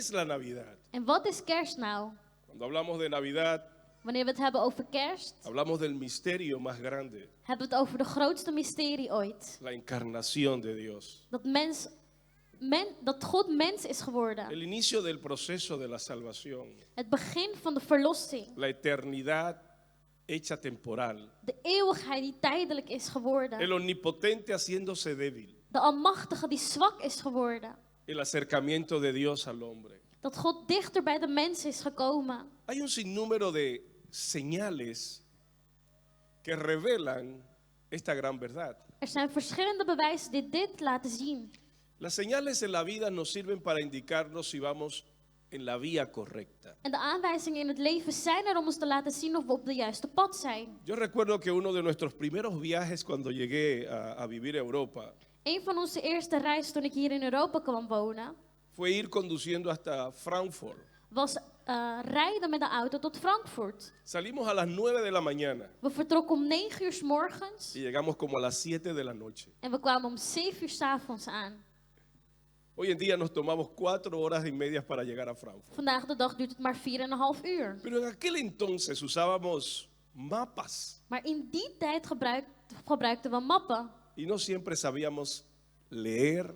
es la Navidad? En wat is kerst nou? Cuando hablamos de Navidad, Wanneer we het hebben over kerst, hablamos del misterio más grande, hebben we het over de grootste mysterie ooit. la encarnación de Dios. Dat God mens is geworden. El inicio del proceso de la salvación, Het begin van de verlossing. la eternidad hecha temporal, De eeuwigheid die tijdelijk is geworden. el omnipotente haciéndose débil, De almachtige die zwak is geworden. el acercamiento de Dios al hombre. Dat God dichter bij de mens is gekomen. Hay un sinnúmero de señales que revelan esta gran verdad. Er zijn verschillende bewijzen die dit laten zien. Las señales en la vida nos sirven para indicarnos si vamos en la vía correcta. En de aanwijzingen in het leven zijn er om ons te laten zien of we op de juiste pad zijn. Yo recuerdo que uno de nuestros primeros viajes cuando llegué a vivir a Europa Een van onze eerste reizen toen ik hier in Europa kwam wonen, fue ir conduciendo hasta Frankfurt. was rijden met de auto tot Frankfurt. Salimos a las 9 de la mañana We vertrokken om 9 uur 's morgens y llegamos como a las 7 de la noche. en we kwamen om 7 uur 's avonds aan. Hoy en día nos tomamos 4 horas y media para llegar a Frankfurt. Vandaag de dag duurt het maar 4,5 uur. Pero en aquel entonces usábamos mapas Maar in die tijd gebruikten we mappen. y no siempre sabíamos leer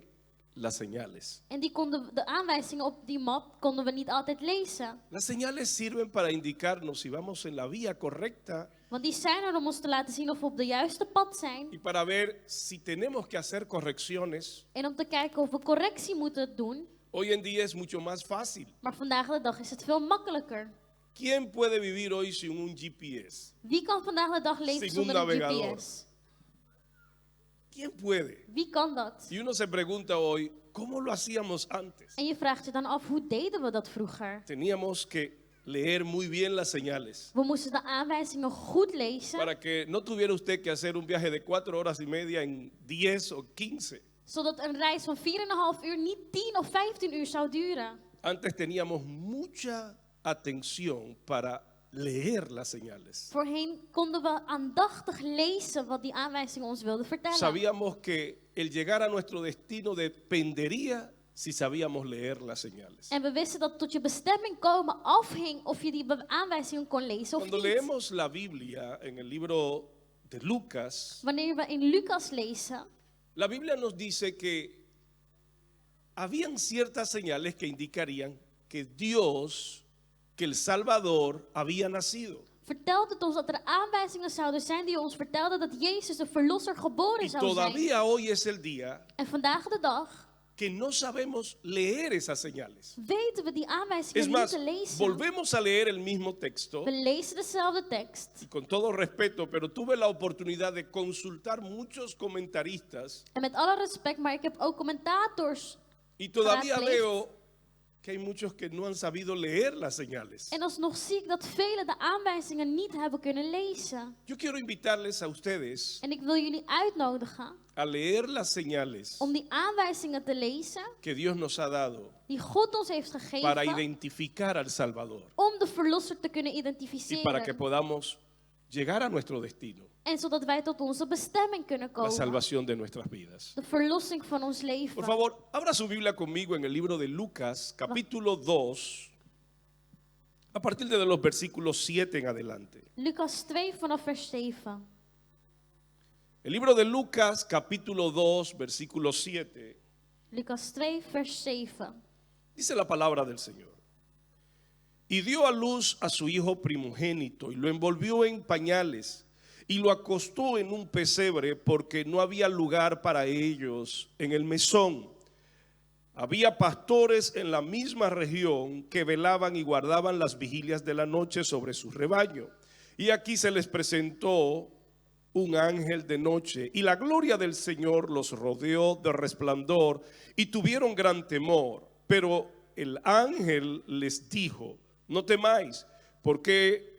las señales. En de aanwijzingen op die map konden we niet altijd lezen. Las señales sirven para indicarnos si vamos en la vía correcta Want die zijn er om ons te laten zien of we op de juiste pad zijn. y para ver si tenemos que hacer correcciones. En om te kijken of we correctie moeten doen. Hoy en día es mucho más fácil. Maar vandaag de dag is het veel makkelijker. ¿Quién puede vivir hoy sin un GPS? Wie kan vandaag de dag leven Sin un zonder een navegador. GPS? ¿Quién puede? Wie kan dat? Y uno se pregunta hoy, ¿cómo lo hacíamos antes? En je vraagt je dan af, hoe deden we dat vroeger? Teníamos que leer muy bien las señales We moesten de aanwijzingen goed lezen, para que no tuviera usted que hacer un viaje de 4 horas y media en 10 o 15. zodat een reis van 4,5 uur niet 10 of 15 uur zou duren. Antes teníamos mucha atención para leer las señales. Voorheen konden we aandachtig lezen wat die aanwijzingen ons wilden vertellen. Sabíamos que el llegar a nuestro destino dependería si sabíamos leer las señales. En we wisten dat tot je bestemming komen afhing of je die aanwijzingen kon lezen of Cuando niet. leemos la Biblia en el libro de Lucas, Wanneer we in Lucas lezen, la Biblia nos dice que habían ciertas señales que indicarían que Dios, que el Salvador, había nacido. vertelt het ons dat er aanwijzingen zouden zijn die ons vertelden dat Jezus de verlosser geboren Y zou zijn. todavía hoy es el día En vandaag de dag que no sabemos leer esas señales. weten we die Es aanwijzingen niet más, te lezen. volvemos a leer el mismo texto We lezen dezelfde tekst. y con todo respeto, pero tuve la oportunidad de consultar muchos comentaristas En met alle respect, maar ik heb ook commentators. y todavía Raadpleegd. veo que hay muchos que no han sabido leer las señales. En alsnog zie ik dat velen de aanwijzingen niet hebben kunnen lezen. Yo quiero invitarles a ustedes En ik wil jullie uitnodigen a leer las señales om die aanwijzingen te lezen que Dios nos ha dado die God ons heeft para gegeven identificar al Salvador om de verlosser te kunnen y para que identificeren. podamos llegar a nuestro destino, En zodat wij tot onze bestemming kunnen la komen. salvación de nuestras vidas. De verlossing van ons Por leven. favor, abra su Biblia conmigo en el libro de Lucas, capítulo 2, a partir de los versículos 7 en adelante. Lucas 2 vanaf vers 7. El libro de Lucas, capítulo 2, versículo 7, Lucas 2 vers 7. dice la palabra del Señor. Y dio a luz a su hijo primogénito y lo envolvió en pañales y lo acostó en un pesebre porque no había lugar para ellos en el mesón. Había pastores en la misma región que velaban y guardaban las vigilias de la noche sobre su rebaño. Y aquí se les presentó un ángel de noche y la gloria del Señor los rodeó de resplandor y tuvieron gran temor. Pero el ángel les dijo: no temáis, porque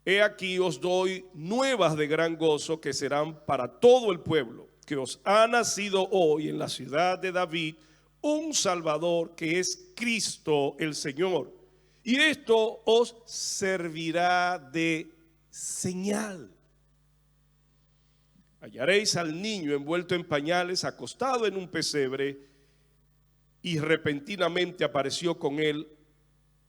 he aquí os doy nuevas de gran gozo que serán para todo el pueblo, que os ha nacido hoy en la ciudad de David un Salvador que es Cristo el Señor. Y esto os servirá de señal. Hallaréis al niño envuelto en pañales, acostado en un pesebre. y repentinamente apareció con él,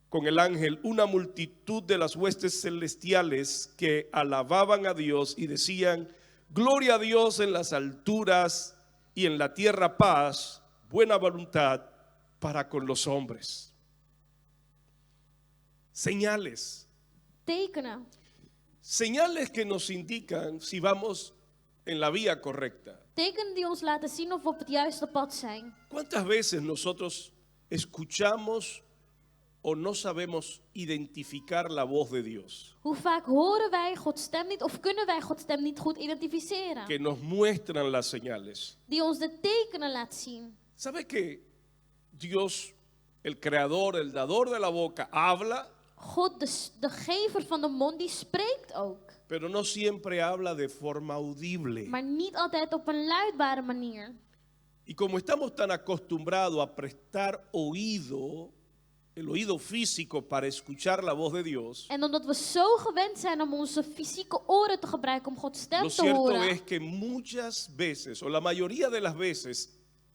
con el ángel, una multitud de las huestes celestiales que alababan a Dios y decían: gloria a Dios en las alturas y en la tierra paz, buena voluntad para con los hombres. Señales. Tekenen. Señales que nos indican si vamos en la vía correcta. Tekenen die ons laten zien of we op het juiste pad zijn. ¿Cuántas veces nosotros escuchamos o no sabemos identificar la voz de Dios? Hoe vaak horen wij Gods stem niet of kunnen wij Gods stem niet goed identificeren? Que nos muestran las señales. Die ons de tekenen laat zien. ¿Sabe que Dios, el creador, el dador de la boca, habla, God, de gever van de mond, die spreekt ook. pero no siempre habla de forma audible? Maar niet altijd op een luidbare manier. Y como estamos tan acostumbrados a prestar oído, el oído físico para escuchar la voz de Dios, En omdat we zo gewend zijn om onze fysieke oren te gebruiken om Gods stem lo te cierto horen, es que muchas veces, o la mayoría de las veces,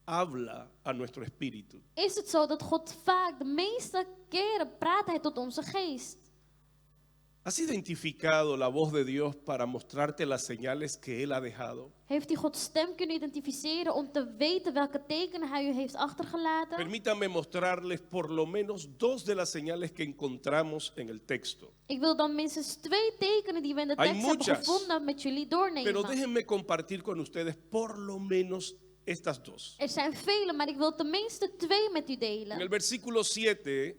habla a nuestro espíritu. is het zo dat God vaak, de meeste keren, praat hij tot onze geest. ¿Has identificado la voz de Dios para mostrarte las señales que Él ha dejado? Heeft u Gods stem kunnen identificeren om te weten welke tekenen hij u heeft achtergelaten? Permítanme mostrarles por lo menos dos de las señales que encontramos en el texto. Ik wil dan minstens 2 tekenen die we in de Hay tekst hebben muchas, gevonden met jullie Pero doornemen. déjenme compartir con ustedes por lo menos estas dos. Er zijn vele, maar ik wil tenminste 2 met u En el delen. versículo 7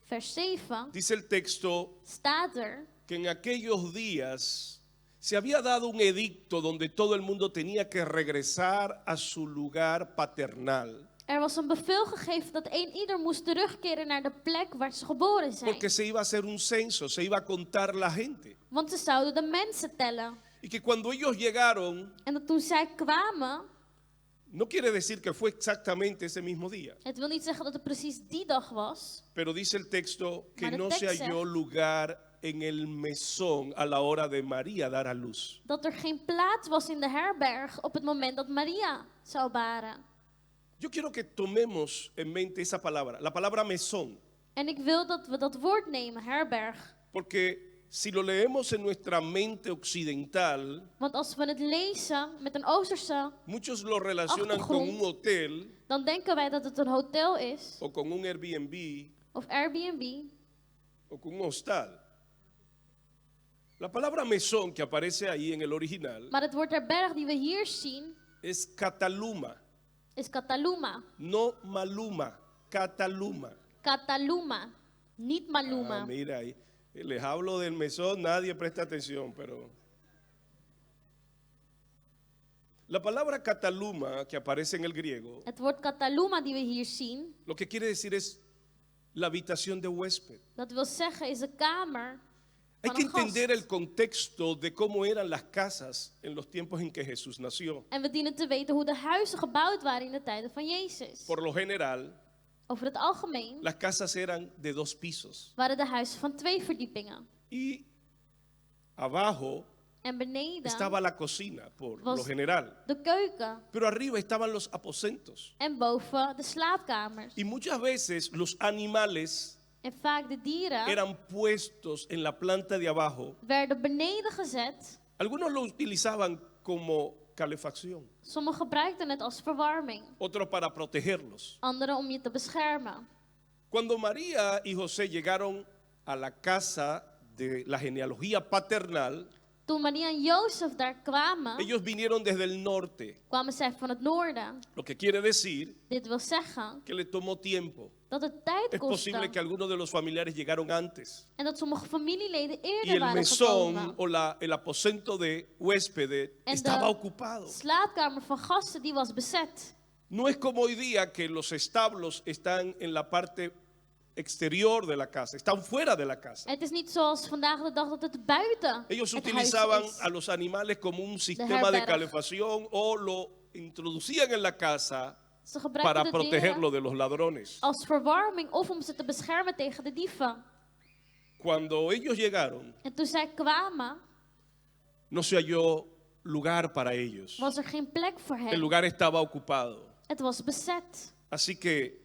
Vers 7 dice el texto staat er: que en aquellos días se había dado un edicto donde todo el mundo tenía que regresar a su lugar paternal, er was een bevel gegeven dat ieder moest terugkeren naar de plek waar ze geboren zijn. porque se iba a hacer un censo, se iba a contar la gente. Want ze zouden de mensen tellen. Y que cuando ellos llegaron, En dat toen zij kwamen, no quiere decir que fue exactamente ese mismo día, het wil niet zeggen dat het precies die dag was, pero dice el texto que Maar de no se tekst halló zegt- lugar en el mesón a la hora de María dar a luz. dat er geen plaats was in de herberg op het moment dat Maria zou baren. Yo quiero que tomemos en mente esa palabra, la palabra mesón, En ik wil dat we dat woord nemen, herberg. porque si lo leemos en nuestra mente occidental, Want als we het lezen met een Oosterse, muchos lo relacionan con Achtergrond. un hotel dan denken wij dat het een hotel is, o con un Airbnb of Airbnb, o con un hostal. La palabra mesón que aparece ahí en el original maar het woord herberg die we hier zien, es cataluma, is Kataluma. no maluma, cataluma. Kataluma, niet Maluma. Ah, mira ahí, les hablo del mesón, nadie presta atención, pero... La palabra cataluma que aparece en el griego, Het woord Kataluma die we hier zien, lo que quiere decir es la habitación de huésped. dat wil zeggen is de kamer Hay van que een gast. entender el contexto de cómo eran las casas en los tiempos en que Jesús nació. En we dienen te weten hoe de huizen gebouwd waren in de tijden van Jezus. Por lo general, Over het algemeen las casas eran de 2 pisos waren de huizen van 2 verdiepingen. y abajo En beneden estaba la cocina, por lo was general. de keuken. Pero arriba estaban los aposentos. En boven de slaapkamers. Y muchas veces los animales En vaak de dieren eran puestos en la planta de abajo. werden beneden gezet. Algunos lo utilizaban como calefacción, Sommigen gebruikten het als verwarming. otros para protegerlos. Anderen om je te beschermen. Cuando María y José llegaron a la casa de la genealogía paternal, Toen Maria en Jozef daar kwamen, ellos vinieron desde el norte, kwamen zij van het noorden. lo que quiere decir Dit wil zeggen que le tomó tiempo. dat het tijd Es posible que kostte. algunos de los familiares llegaron antes. En dat sommige familieleden Y eerder el waren mesón gekomen. o el aposento de huéspedes En estaba de ocupado. slaapkamer van gasten die was bezet. No es como hoy día que los establos están en la parte exterior de la casa, están fuera de la casa. Het is niet zoals vandaag de dag dat het buiten Ellos het huis utilizaban is. a los animales como un sistema de herberg. calefacción o lo introducían en la casa Ze gebruikten para de protegerlo dieren de los ladrones. als verwarming of om ze te beschermen tegen de dieven. Cuando ellos llegaron, En toen zij kwamen, no se halló lugar para ellos. was er geen plek voor El hen. lugar estaba ocupado. Het was bezet. Así que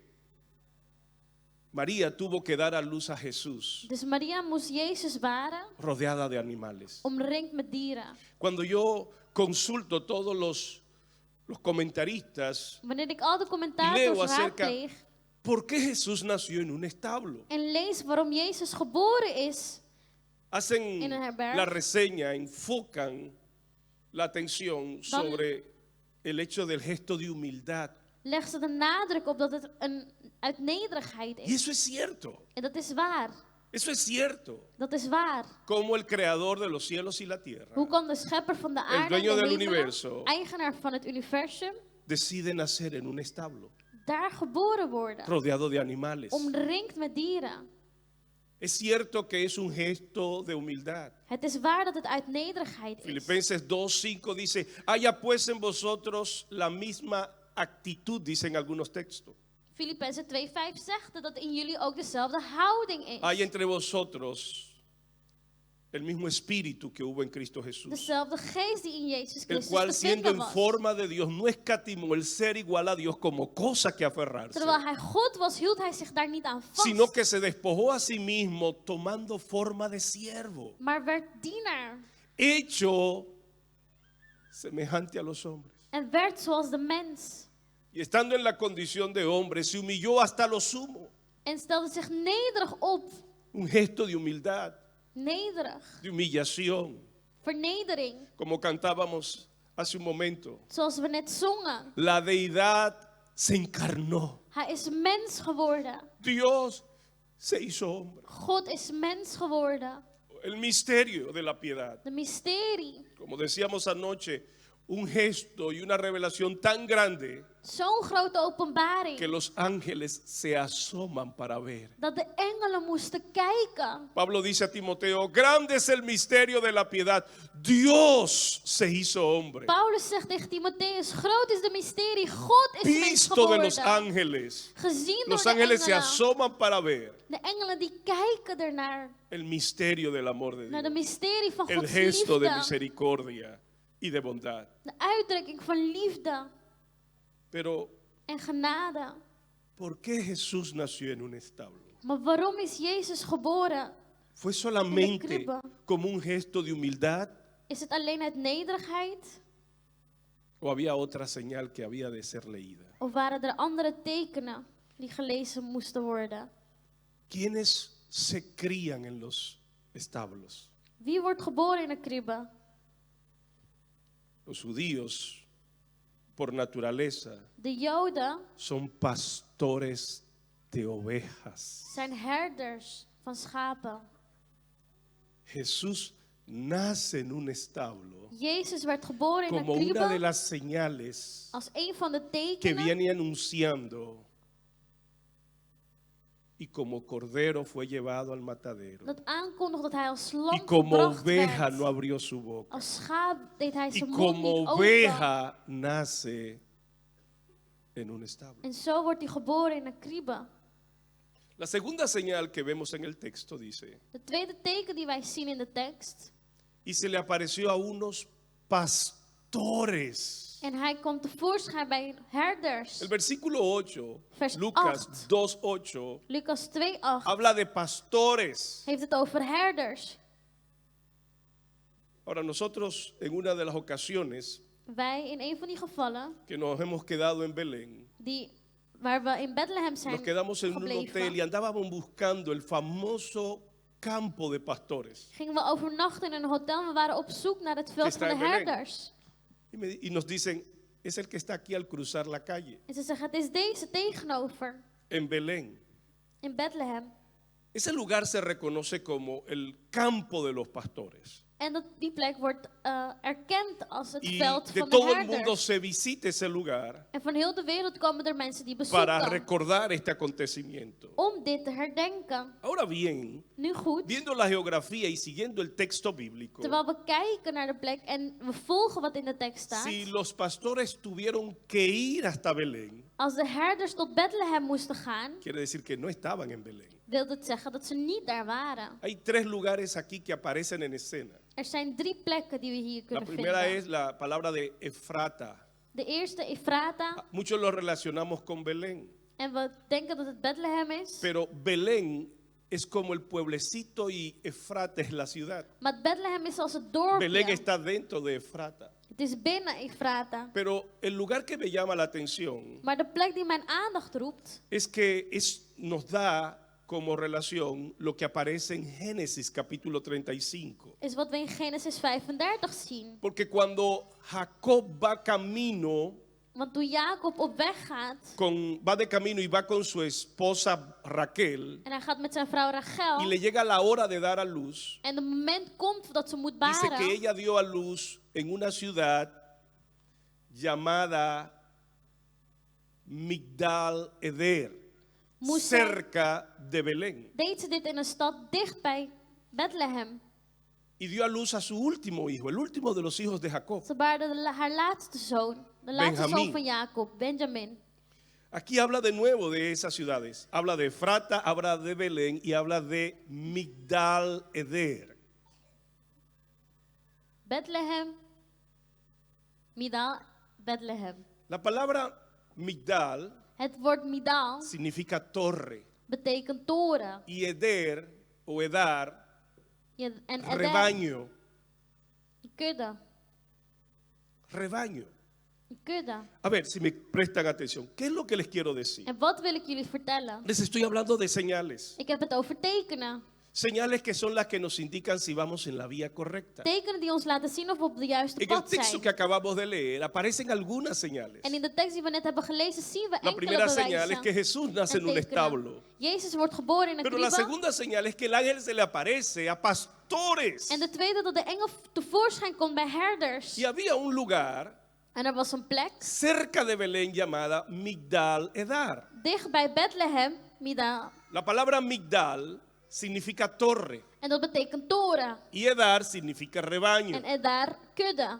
María tuvo que dar a luz a Jesús Dus Maria moest Jezus baren, rodeada de animales. omringd met dieren. Cuando yo consulto todos los comentaristas, Wanneer ik al de leo commentators acerca raadpleeg por qué Jesús nació en un establo, en lees waarom Jezus geboren is, hacen En een herberg. la reseña, enfocan la atención sobre el hecho del gesto de humildad. leggen ze de nadruk op dat het uit nederigheid Y is. eso es cierto, En dat is waar. eso es cierto. Dat is waar. Como el creador de los cielos y la tierra Hoe kan de schepper van de aarde en dueño de del hemelen, universo, eigenaar van het universum, decide nacer en un establo daar geboren worden? rodeado de animales? Omringd met dieren. Es cierto que es un gesto de humildad. Het is waar dat het uit nederigheid is. Filipenses 2:5 dice, haya pues en vosotros la misma actitud, dicen algunos textos. Filippenzen 2:5 zegt dat in jullie ook dezelfde houding is. Hay entre vosotros el mismo espíritu que hubo en Cristo Jesús, Dezelfde geest die in Jezus el Christus cual te siendo vinden en was. forma de Dios no escatimó el ser igual a Dios como cosa que aferrarse, Terwijl hij God was, hield hij zich daar niet aan vast. sino que se despojó a sí mismo tomando forma de siervo, Maar werd dienaar. hecho semejante a los hombres. En werd zoals de mens. Y estando en la condición de hombre, se humilló hasta lo sumo. En stelde zich nederig op. Un gesto de humildad, Nederig. de humillación, Vernedering. como cantábamos hace un momento. Zoals we net zongen. La deidad se encarnó. Hij is mens geworden. Dios se hizo hombre. God is mens geworden. El misterio de la piedad. De mysterie. Como decíamos anoche, un gesto y una revelación tan grande Zo'n grote openbaring. que los ángeles se asoman para ver. Dat de engelen moesten kijken. Pablo dice a Timoteo, grande es el misterio de la piedad. Dios se hizo hombre. Paulus zegt tegen Timotheus, groot is de mysterie, God is mens Visto de geworden. los ángeles. Gezien door Los de ángeles se engelen. asoman para ver De engelen die kijken ernaar. el misterio del amor de Naar de Dios. mysterie van El Gods gesto de liefde. misericordia y de bondad. De uitdrukking van liefde Pero, en genade. ¿por qué Jesús nació en un establo? Maar waarom is Jezus geboren? ¿Fue solamente kribbe. como un gesto de humildad Is het alleen uit nederigheid? o había otra señal que había de ser leída? Of waren er andere tekenen die gelezen moesten worden? ¿Quiénes se crían en los establos? Wie wordt geboren in een kribbe? Los judíos, por naturaleza, De Joden son pastores de ovejas. zijn herders van schapen. Jesús nace en un establo Jezus werd geboren in como een una de kribbe las señales als een van de que tekenen viene anunciando, y como cordero fue llevado al matadero, dat aankondigt dat hij als y lam como gebracht oveja werd. no abrió su boca, Als schaap deed hij y zijn mond como niet open. oveja nace en un establo. En zo wordt hij geboren in een kribbe. La segunda señal que vemos en el texto dice, De tweede teken die wij zien in de tekst. y se le apareció a unos pastores. En hij komt tevoorschijn bij herders. El versículo 8, Vers Lucas 8. 2:8, Lucas 2:8 habla de pastores. heeft het over herders. Ahora nosotros en una de las ocasiones Wij in een van die gevallen, que nos hemos quedado en Belén, waar we in Bethlehem zijn nos quedamos en un gebleven, hotel y andábamos buscando el famoso campo de pastores. gingen we overnachten in een hotel. We waren op zoek naar het veld está van de en Belén. herders. Y nos dicen, es el que está aquí al cruzar la calle, En ze zeggen, het is deze tegenover, en Belén. in Bethlehem. Ese lugar se reconoce como el campo de los pastores. En die plek wordt erkend als het Y veld de van de todo el mundo herders. se visita ese lugar En van heel de wereld komen er mensen die para bezoeken recordar este acontecimiento. om dit te herdenken. Ahora bien, Nu goed, viendo la geografía y siguiendo el texto bíblico, terwijl we kijken naar de plek en we volgen wat in de tekst staat. si los pastores tuvieron que ir hasta Belén, Als de herders tot Bethlehem moesten gaan, quiere decir que no estaban en Belén. wilde het zeggen dat ze niet daar waren. Hay tres lugares aquí que aparecen en escena. Er zijn 3 plekken die we hier La kunnen primera vinden. es la palabra de Efrata. De eerste, Efrata. Muchos lo relacionamos con Belén. En we denken dat het Bethlehem is. pero Belén es como el pueblecito y Efrata es la ciudad. Maar Bethlehem is als het Belén dorpje. está dentro de Efrata. Het is binnen Efrata. Pero el lugar que me llama la atención Maar de plek die mijn aandacht roept, es que nos da como relación lo que aparece en Génesis capítulo 35. is wat we in Genesis 35 zien. Porque cuando Jacob va camino, Want toen Jacob op weg gaat va de camino y va con su esposa Raquel en hij gaat met zijn vrouw y Rachel le llega la hora de dar a luz, en het moment komt dat ze moet dice que baren, ella dio a luz en una ciudad llamada Migdal Eder, Moest zij- cerca de Belén. deed ze dit in een stad dicht bij Bethlehem. Y dio a luz a su último hijo, el último de los hijos de Jacob. Ze baarde haar laatste zoon, de laatste Benjamin. zoon van Jacob, Benjamin. Aquí habla de nuevo de esas ciudades. Habla de Efrata, habla de Belén y habla de Migdal Eder. Bethlehem, Midal, Bethlehem. La palabra Migdal Het woord Midal significa torre betekent toren. y Eder o Edar, En Eder, rebaño. kudde. Rebaño. Een kudde. A ver si me prestan atención. ¿Qué es lo que les quiero decir? En wat wil ik jullie vertellen? Les estoy hablando de señales. Ik heb het over tekenen. Señales que son las que nos indican si vamos en la vía correcta. Tekenen die ons laten zien of we op de juiste En el pad texto zijn. que acabamos de leer aparecen algunas señales. En in de tekst die we net hebben gelezen zien we La enkele primera señal es que bewijzen Jesús nace en en un tekenen. establo. Jezus wordt geboren in een Pero la kribbe. segunda señal es que el ángel se le aparece a pastores. En de tweede dat de engel tevoorschijn komt bij herders. Y había un lugar En er was een plek cerca de Belén llamada Migdal Edar. dicht bij Bethlehem, Midal. La palabra Migdal significa torre En dat betekent toren. y Edar significa rebaño. En Edar, kudde.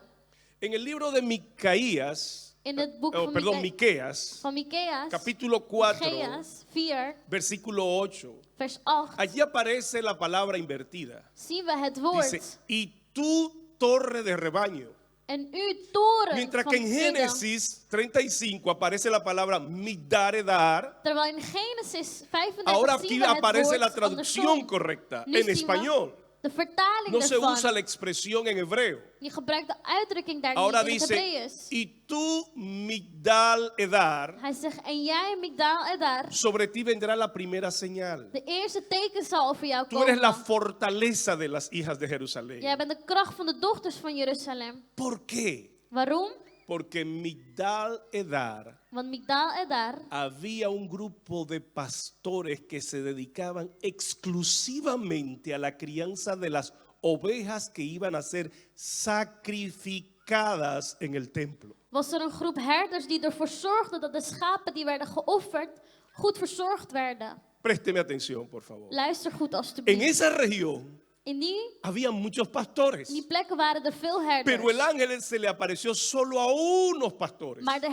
En el libro de Micaías, In het boek Miqueas, van Miqueas, capítulo 4, Miqueas 4, versículo 8, vers 8, allí aparece la palabra invertida. zien we het woord. Dice, y tú torre de rebaño. En u toren Mientras van que en kudde. Génesis 35 aparece la palabra Migdal Edar, Terwijl in Genesis 35 ahora zien aquí we het aparece woord la traducción andersom. correcta Nu en zien we español. de vertaling No se ervan. usa la expresión en hebreo. Je gebruikt de uitdrukking daar Ahora niet in het dice, Hebreeuws. y tú Migdal Edar, Hij zegt, en jij, Migdal Edar, sobre ti vendrá la primera señal. de eerste teken zal over jou Tú eres la komen. fortaleza de las hijas de Jerusalén. Jij bent de kracht van de dochters van Jeruzalem. ¿Por qué? Waarom? Porque en Migdal Edar Want Migdal Edar había un grupo de pastores que se dedicaban exclusivamente a la crianza de las ovejas que iban a ser sacrificadas en el templo. was er een groep herders die ervoor zorgden dat de schapen die werden geofferd goed verzorgd werden. Présteme atención, por favor. Luister goed En alstublieft. esa región In había muchos pastores, die plekken waren er veel herders. pero el ángel se le apareció solo a unos pastores. Maar de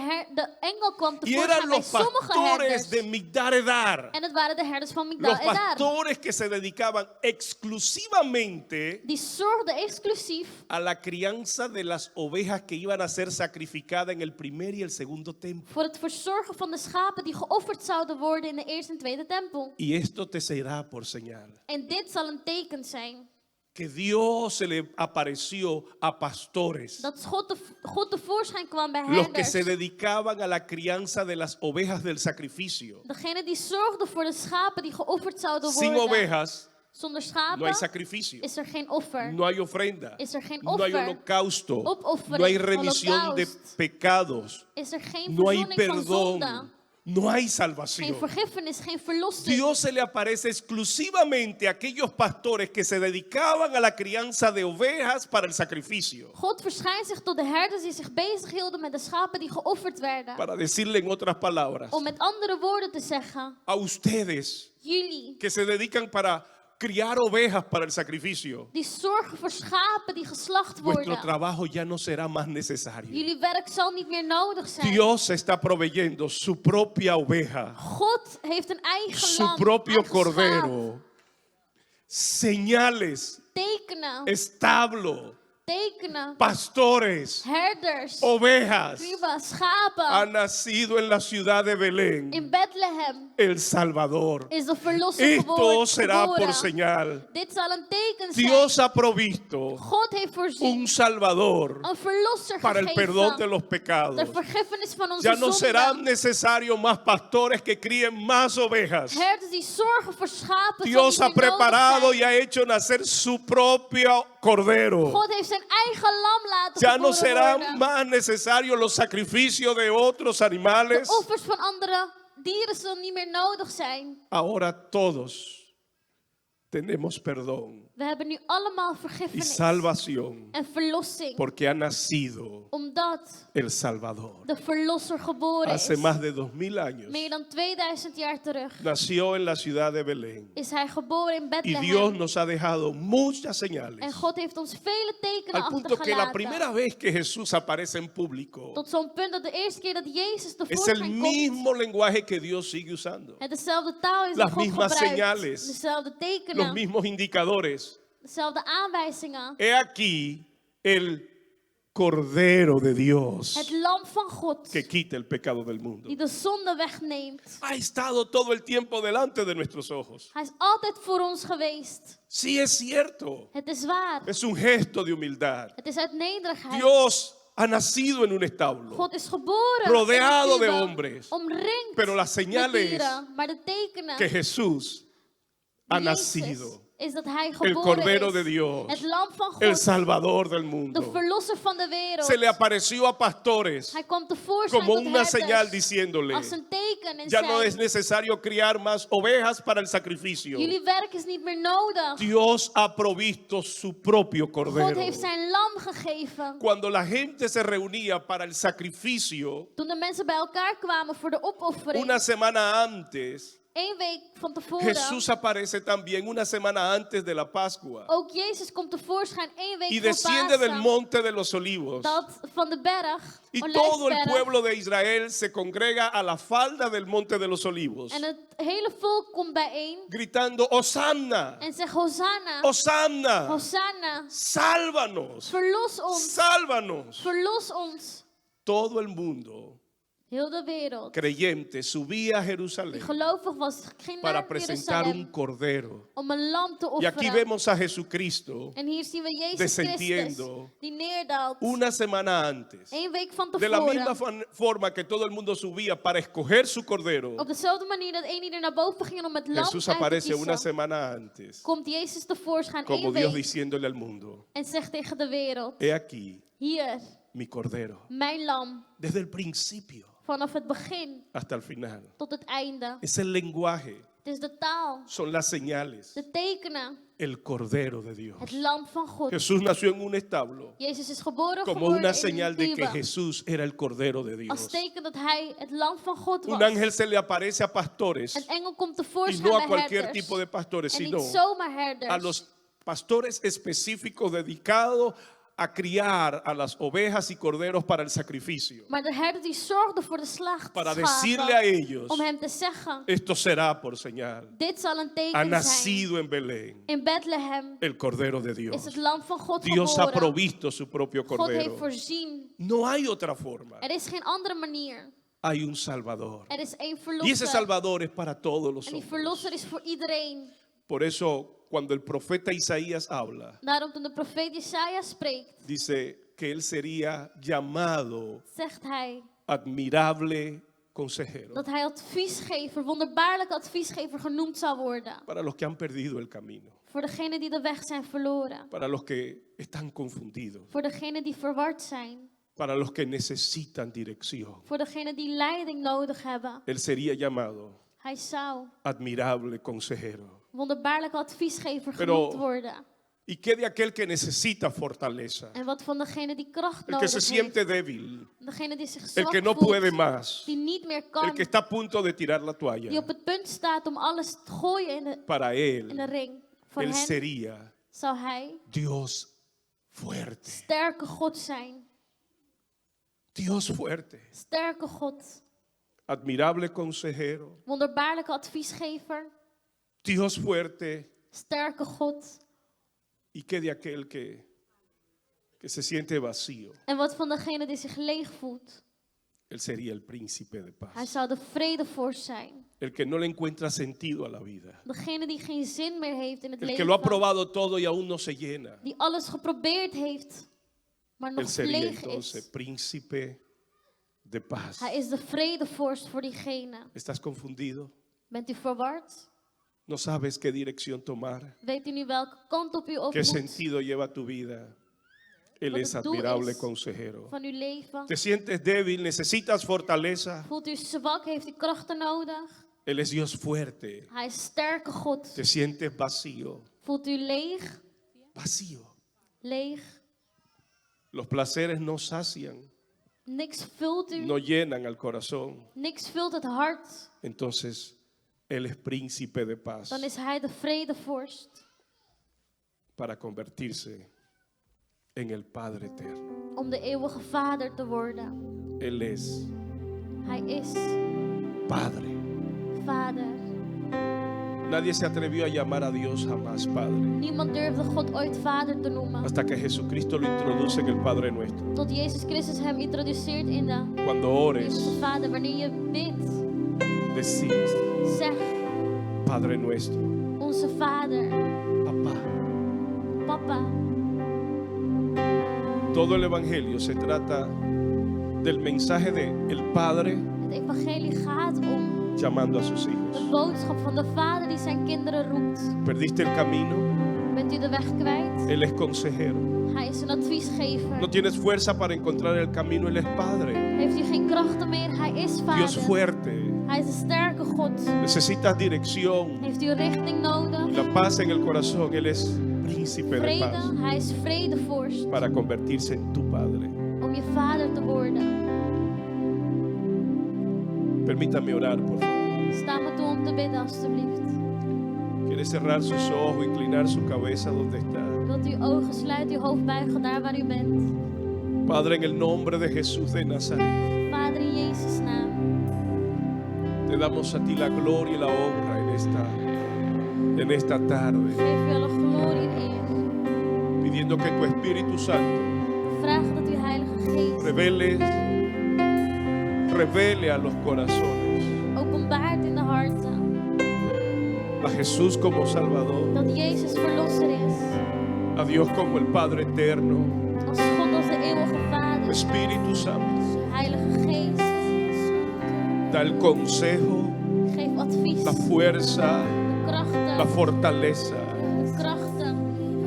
engel kwam Y eran tevoorschijn bij los sommige pastores herders. de Migdal Edar. En het waren de herders van Migdal Los Edar. pastores que se dedicaban exclusivamente Die zorgden exclusief a la crianza de las ovejas que iban a ser sacrificadas en el primer y el segundo templo. voor het verzorgen van de schapen die geofferd zouden worden in de eerste en tweede tempel. Y esto te será por señal. En dit zal een teken zijn. Que Dios se le apareció a pastores, Dat God tevoorschijn kwam bij los que herders. se dedicaban a la crianza de las ovejas del sacrificio. Degene die zorgden voor de schapen die geofferd zouden Sin worden. ovejas Zonder no schapen hay sacrificio, is er geen offer. no hay ofrenda, Is er geen no hay offer. holocausto, Opoffering, no hay remisión de holocaust. pecados, Is er geen no hay verzoening van zonde. perdón, no hay Geen salvación. vergiffenis, geen verlossing. Dios se le aparece exclusivamente a aquellos pastores que se dedicaban a la crianza de ovejas para el sacrificio. God verschijnt zich tot de herders die zich bezighielden met de schapen die geofferd werden. Para decirle en otras palabras, Om met andere woorden te zeggen, a ustedes jullie que se dedican para criar ovejas para el sacrificio, die zorgen voor schapen die geslacht vuestro worden. trabajo ya no será más necesario. Jullie werk zal niet meer nodig zijn. Dios está proveyendo su propia oveja, God heeft een eigen su lam, propio eigen schaap. cordero, señales, Tekenen, establo, tekenen, pastores, herders, ovejas, prima, schapen. ha nacido en la ciudad de Belén In Bethlehem el Salvador. is de verlosser Esto será por geboren. señal. Dit zal een teken zijn. Dios ha provisto God heeft voorzien un Salvador een verlosser para el perdón de gegeven. los De pecados. vergiffenis van onze Ya no serán zonden. necesarios más pastores que críen más ovejas. Herders die zorgen voor schapen. Dios ha zal niet meer nodig preparado zijn. y ha hecho nacer su propio cordero. God heeft zijn eigen lam laten Ya no geboren serán worden. más necesarios los sacrificios de otros De animales. offers van andere dieren zullen niet meer nodig zijn. Ahora todos tenemos perdón We hebben nu allemaal y vergiffenis salvación en verlossing. porque ha nacido Omdat el Salvador. de verlosser geboren Hace is. más de 2000 años Meer dan 2000 jaar terug nació en la ciudad de Belén. is hij geboren in Y Bethlehem. Dios nos ha dejado muchas En señales. God heeft ons vele tekenen Al punto que la achtergelaten. primera vez que Jesús aparece en público Tot zo'n punt dat de eerste keer dat Jezus es el tevoorschijn komt, mismo lenguaje que Dios sigue usando. het dezelfde taal is Las dat God mismas gebruikt. señales. Dezelfde Los tekenen, mismos indicadores. dezelfde aanwijzingen. He aquí el Cordero de Dios Het lam van God que quita el pecado del mundo. die de zonde wegneemt. Ha estado todo el tiempo delante de nuestros ojos. Hij is altijd voor ons geweest. Sí, es cierto. Het is waar. Es un gesto de humildad. Het is uit nederigheid. Dios ha nacido en un establo, God is geboren rodeado in de een kudde, hombres. omringd Pero la señal met es dieren. Maar de tekenen que Jesús ha Jezus nacido, is dat hij el geboren Cordero is. de Dios, Het lam van God. el Salvador del De mundo. verlosser van de wereld. Se le apareció a pastores Hij komt tevoorschijn como tot una herders señal diciéndole, als een teken en ya no zei, es necesario criar más ovejas para el sacrificio. jullie werk is niet meer nodig. Dios ha provisto su propio God cordero. heeft zijn lam gegeven. Cuando la gente se reunía para el sacrificio, Toen de mensen bij elkaar kwamen voor de opoffering, una semana antes, 1 week van tevoren, Jesús aparece también una semana antes de la Pascua ook Jezus komt tevoorschijn 1 week y voor desciende del Pasen, monte de los olivos. dat van de berg, Y todo el Olijfberg, pueblo de Israel se congrega a la falda del monte de los olivos, en het hele volk komt bijeen gritando, Hosanna, en zegt, Hosanna, Hosanna, Hosanna, sálvanos, verlos ons, sálvanos. verlos ons. Todo el mundo Heel de wereld creyente subía a die Jerusalén gelovig was, ging para naar presentar un Jeruzalem cordero. om een lam te Y aquí offeren. vemos a Jesucristo En hier zien we Jezus descendiendo Christus die neerdaalt. una semana antes. 1 week van De la misma tevoren. forma que todo el mundo subía para escoger su cordero, Op dezelfde manier dat één ieder naar boven ging om het lam Jesús uit te aparece una kiezen, semana antes, komt Jezus tevoorschijn como 1 Dios week diciéndole al mundo, en zegt tegen de wereld, he aquí hier, mi cordero, mijn lam, desde el principio vanaf het begin hasta el final. tot het einde. Es el lenguaje, Het is de taal, son las señales, de tekenen, el cordero de Dios. het lam van God. Jesús nació en un establo Jezus is geboren como geworden una in señal een de que kieuw. Jesús era el cordero de Als Dios. teken dat hij het lam van God was. Un ángel se le aparece a pastores Een engel komt y tevoorschijn no a bij cualquier herders. tipo de pastores, En sino niet zomaar herders. a los pastores específicos dedicados a criar a las ovejas y corderos para el sacrificio, Maar de herder die zorgde voor de para decirle a slachtschapen. ellos, Om hem te zeggen, esto será por señal. dit zal een Ha teken zijn. nacido en Belén In Bethlehem el cordero de is Dios. het lam van God Dios ha geboren. provisto su propio God heeft cordero. voorzien. No hay otra forma. Er is geen andere manier. Hay un Salvador. Er is één Y ese verlosser. Salvador es para todos los En die hombres. verlosser is voor iedereen. Por eso, cuando el profeta Isaías habla, Daarom toen de profeet Jesaja spreekt, dice que él sería llamado zegt hij admirable consejero dat hij adviesgever, wonderbaarlijke adviesgever genoemd zou worden. para los que han perdido el camino, Voor degenen die de weg zijn verloren. para los que están confundidos, Voor degenen die verward zijn. para los que necesitan dirección. Voor degenen die leiding nodig hebben. Él sería llamado Hij zou admirable consejero. wonderbaarlijke adviesgever Pero- genoemd worden. ¿Y qué de aquel que necesita fortaleza? En wat van degene die kracht El que nodig se heeft. siente débil, Degene die zich el zwak que no voelt. puede más, Die niet meer el kan. que está a punto de tirar la Die toalla. op het punt staat om alles te gooien Para in de él, ring. Voor él hen sería zou hij Dios fuerte. sterke God zijn. Dios fuerte. Sterke God. Admirable consejero. Wonderbaarlijke adviesgever. Dios fuerte. Sterke God. ¿Y qué de aquel que que se siente vacío, En wat van degene die zich leeg voelt? él sería el príncipe de Hij paz. zou de vredevorst zijn. El que no le encuentra sentido a la vida. Degene die geen zin meer heeft in het El que lo ha leven. probado todo y aún no se llena. Die alles geprobeerd heeft, maar Él nog sería leeg entonces is. príncipe de paz. Hij is de vredevorst voor diegene. ¿Estás confundido? Bent u verward? ¿No sabes qué dirección tomar? Weet u nu welke kant op u op ¿Qué moet sentido lleva tu vida? Él Wat es het doel admirable is consejero. van uw leven? ¿Te sientes débil? ¿Necesitas fortaleza? Voelt u zwak? Heeft u krachten nodig? Él es Dios fuerte. Hij is sterke God. ¿Te sientes vacío? Voelt u leeg? Vacío. Leeg. Los placeres no sacian, Niks vult u. no llenan al corazón. Niks vult het hart. Entonces, Él es príncipe de paz Dan is hij de vredevorst para convertirse en el Padre eterno. om de eeuwige Vader te worden. Él es Hij is Padre. Vader. Nadie se atrevió a llamar a Dios jamás Padre, Niemand durfde God ooit Vader te noemen. hasta que Jesucristo lo introduce en el Padre nuestro. Tot Jezus Christus hem introduceert in de Cuando ores, Hemelse Vader. Wanneer je bidt, decís zeg Padre nuestro, onze Vader, Papá. Papa. Todo el Evangelio se trata del mensaje de el Padre Het evangelie gaat om llamando a sus de hijos. boodschap van de Vader die zijn kinderen roept. ¿Perdiste el camino? Bent u de weg kwijt? Él es consejero. Hij is een adviesgever. No tienes fuerza para encontrar el camino, Él es Padre. Heeft u geen krachten meer? Hij is Dios Vader. fuerte. Hij is een sterke God. Necesitas dirección Heeft u richting y nodig? la paz en el corazón. Él es príncipe de paz Vrede, hij is vredevorst para convertirse en tu Padre. om je vader te worden. Permítame orar, por favor. Sta me toe om te bidden, alstublieft. Quiere cerrar sus ojos, inclinar su cabeza donde está. Wilt u uw ogen sluiten, uw hoofd buigen daar waar u bent. Padre, en el nombre de Jesús de Nazaret, Vader, in Jezus' naam. te damos a ti la gloria y la honra en esta tarde, Geef u alle glorie en eer. pidiendo que tu Espíritu Santo Vraag dat uw Heilige Geest revele a los corazones openbaart in de harten a Jesús como Salvador, dat Jezus verlosser is. a Dios como el Padre eterno, Als God, als de eeuwige Vader. Espíritu Santo, Heilige Geest, da el consejo, geef advies. la fuerza, De krachten. la fortaleza De krachten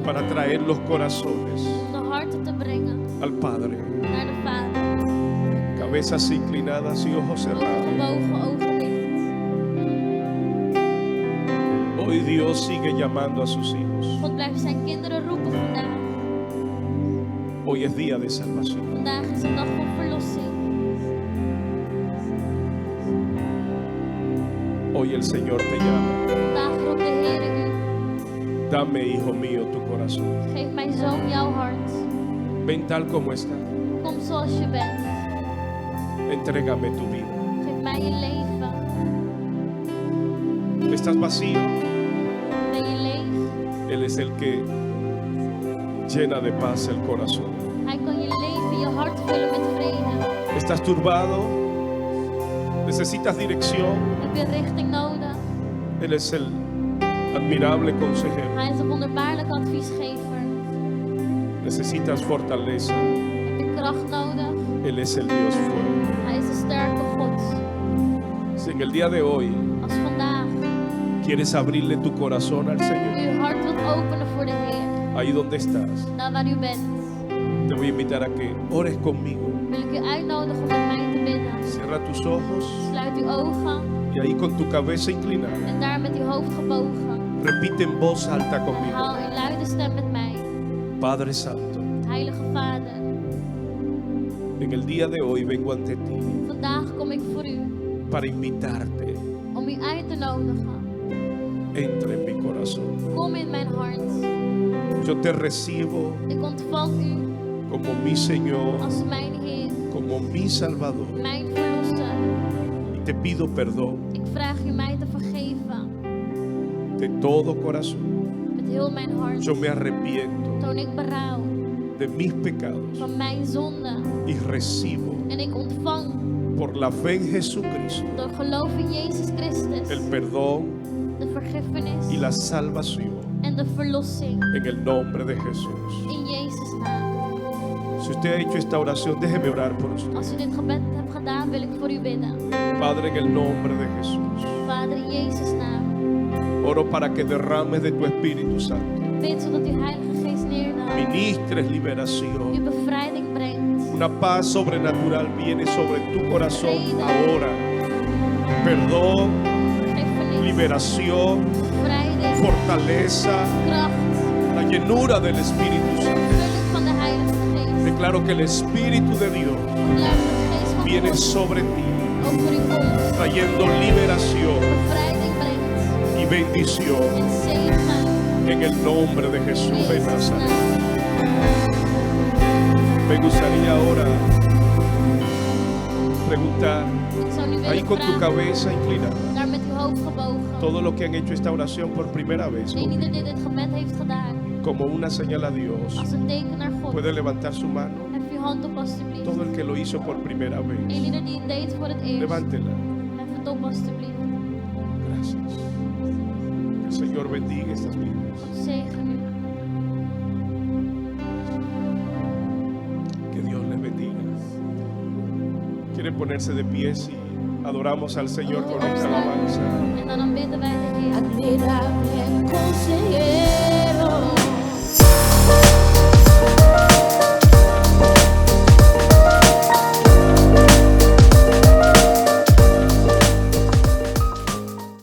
para traer los corazones om de harten te brengen al Padre. naar de Vader. Cabezas inclinadas y ojos Hoofd cerrados. gebogen, ogen dicht. Hoy Dios sigue llamando a sus hijos. God blijft zijn kinderen roepen vandaag. Hoy es día de salvación. Vandaag is een dag van verlossing. Hoy el Señor te llama. Vandaag roept de Heer u. Dame, hijo mío, tu corazón. Geef mijn zoon jouw hart. Ven tal como está. Kom zoals je bent. Entrégame tu vida. Geef mij je leven. ¿Estás vacío? Ben je leeg? Él es el que llena de paz el corazón. Hij kan je leven, je hart vullen met vrede. ¿Estás turbado? ¿Necesitas dirección? Heb je richting nodig? Él es el admirable consejero. Hij is een wonderbaarlijke adviesgever. Necesitas fortaleza. Heb je kracht nodig? Él es el Dios fuerte. Hij is een sterke God. Si en el día de hoy Als vandaag quieres abrirle tu corazón al u Señor, uw hart wilt openen voor de Heer, ahí donde estás, daar waar u bent, te voy a invitar a que ores conmigo. wil ik u uitnodigen om met mij te bidden. Cierra tus ojos Sluit uw ogen y ahí con tu cabeza inclinada, en daar met uw hoofd gebogen. repite en voz alta conmigo. Haal in luide stem met mij. Padre Santo, Heilige Vader, en el día de hoy vengo ante ti vandaag kom ik voor u para invitarte. om u uit te nodigen. Entra en mi corazón. Kom in mijn hart. Yo te recibo Ik ontvang u como mi Señor, als mijn Heer, como mi Salvador. mijn verlosser. Y te pido perdón Ik vraag u mij te vergeven de todo corazón. met heel mijn hart. Yo me arrepiento Toon ik berouw de mis pecados van mijn zonde. y recibo En ik ontvang por la fe en Jesucristo door geloof in Jezus Christus el perdón de vergiffenis y la salvación en de verlossing. en el nombre de Jesús. In Jezus' naam. Si usted ha hecho esta oración, déjeme orar por usted. Als u dit gebed hebt gedaan, wil ik voor u bidden. Padre, en el nombre de Jesús, Vader, in Jezus' naam. oro para que derrames de tu Espíritu Santo, Bid zodat uw Heilige Geest neerdaalt. ministres U liberación. bevrijding brengt. Una paz sobrenatural viene sobre tu corazón ahora. Perdón, Vergiffenis. liberación, Bevrijding. fortaleza, Kracht. la llenura del Espíritu Santo. Vulling van de Heilige Geest. Declaro que el Espíritu de Dios Verklaar dat de Geest van viene God sobre ti, over u komt. trayendo liberación Bevrijding brengt. y bendición En zegen. en el nombre de In Jesús de Jezus' Nazaret. naam. Me gustaría ahora preguntar, Ik zou nu ahí willen con tu vragen, cabeza inclinada, daar met uw hoofd gebogen. todos los que han hecho esta oración por primera vez, Eén ieder die dit gebed heeft gedaan, como una señal a Dios, als een teken naar God. puede levantar su mano. Hef uw hand op alstublieft. Todo el que lo hizo por primera Eén vez, ieder die het deed voor het eerst. levántela. Hef het op alstublieft. Gracias. Que el Señor bendiga estas vidas. God zegen u. Que Dios les bendiga. Quieren ponerse de pies y adoramos al Señor con nuestra alabanza. En dan aanbidden wij de Heer. Admirable consejero.